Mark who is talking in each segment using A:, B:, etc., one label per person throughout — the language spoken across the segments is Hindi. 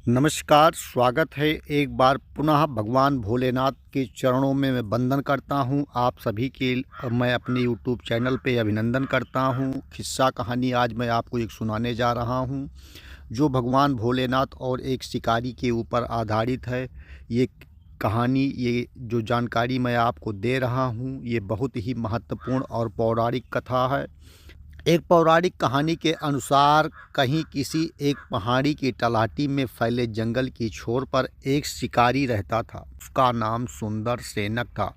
A: नमस्कार, स्वागत है एक बार पुनः भगवान भोलेनाथ के चरणों में मैं वंदन करता हूं। आप सभी के मैं अपने यूट्यूब चैनल पे अभिनंदन करता हूं। किस्सा कहानी आज मैं आपको एक सुनाने जा रहा हूं, जो भगवान भोलेनाथ और एक शिकारी के ऊपर आधारित है। ये कहानी, ये जो जानकारी मैं आपको दे रहा हूं, ये बहुत ही महत्वपूर्ण और पौराणिक कथा है। एक पौराणिक कहानी के अनुसार कहीं किसी एक पहाड़ी की तलहटी में फैले जंगल की छोर पर एक शिकारी रहता था। उसका नाम सुंदर सेनक था।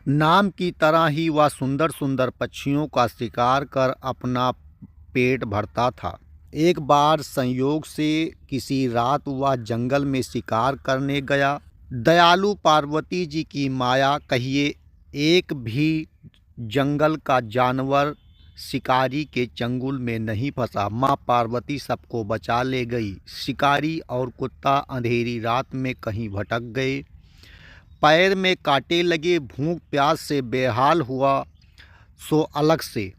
A: नाम की तरह ही वह सुंदर सुंदर पक्षियों का शिकार कर अपना पेट भरता था। एक बार संयोग से किसी रात वह जंगल में शिकार करने गया। दयालु पार्वती जी की माया कहिए, एक भी जंगल का जानवर शिकारी के चंगुल में नहीं फंसा। माँ पार्वती सबको बचा ले गई। शिकारी और कुत्ता अंधेरी रात में कहीं भटक गए। पैर में कांटे लगे, भूख प्यास से बेहाल हुआ सो अलग से।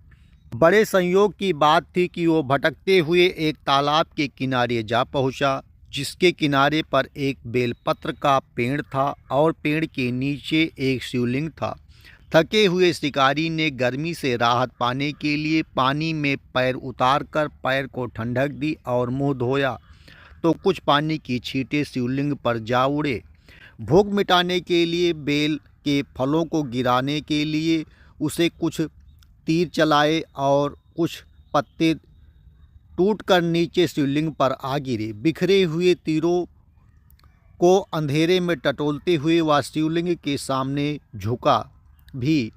A: बड़े संयोग की बात थी कि वो भटकते हुए एक तालाब के किनारे जा पहुंचा, जिसके किनारे पर एक बेलपत्र का पेड़ था और पेड़ के नीचे एक शिवलिंग था। थके हुए शिकारी ने गर्मी से राहत पाने के लिए पानी में पैर उतारकर पैर को ठंडक दी और मुंह धोया तो कुछ पानी की छींटे शिवलिंग पर जा उड़े। भूख मिटाने के लिए बेल के फलों को गिराने के लिए उसे कुछ तीर चलाए और कुछ पत्ते टूटकर नीचे शिवलिंग पर आ गिरे। बिखरे हुए तीरों को अंधेरे में टटोलते हुए वह शिवलिंग के सामने झुका भी।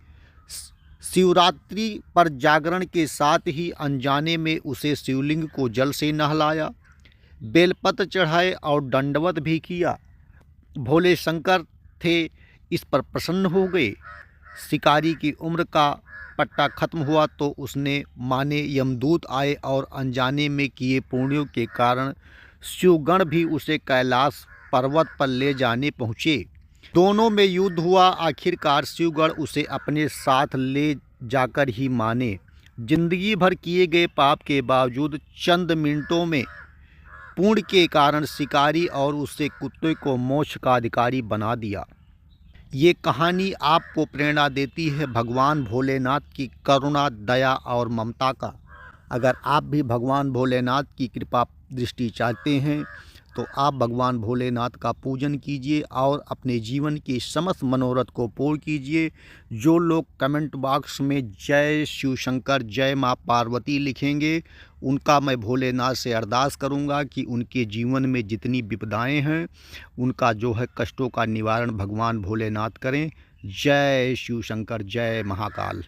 A: शिवरात्रि पर जागरण के साथ ही अनजाने में उसे शिवलिंग को जल से नहलाया, बेलपत्र चढ़ाए और दंडवत भी किया। भोले शंकर थे, इस पर प्रसन्न हो गए। शिकारी की उम्र का पट्टा खत्म हुआ तो उसने माने यमदूत आए और अनजाने में किए पुण्यों के कारण शिवगण भी उसे कैलाश पर्वत पर ले जाने पहुँचे। दोनों में युद्ध हुआ। आखिरकार शिवगण उसे अपने साथ ले जाकर ही माने। जिंदगी भर किए गए पाप के बावजूद चंद मिनटों में पुण्य के कारण शिकारी और उससे कुत्ते को मोक्ष का अधिकारी बना दिया। ये कहानी आपको प्रेरणा देती है भगवान भोलेनाथ की करुणा, दया और ममता का। अगर आप भी भगवान भोलेनाथ की कृपा दृष्टि चाहते हैं तो आप भगवान भोलेनाथ का पूजन कीजिए और अपने जीवन की समस्त मनोरथ को पूर्ण कीजिए। जो लोग कमेंट बॉक्स में जय शिव शंकर, जय माँ पार्वती लिखेंगे, उनका मैं भोलेनाथ से अरदास करूंगा कि उनके जीवन में जितनी विपदाएं हैं उनका जो है कष्टों का निवारण भगवान भोलेनाथ करें। जय शिव शंकर, जय महाकाल।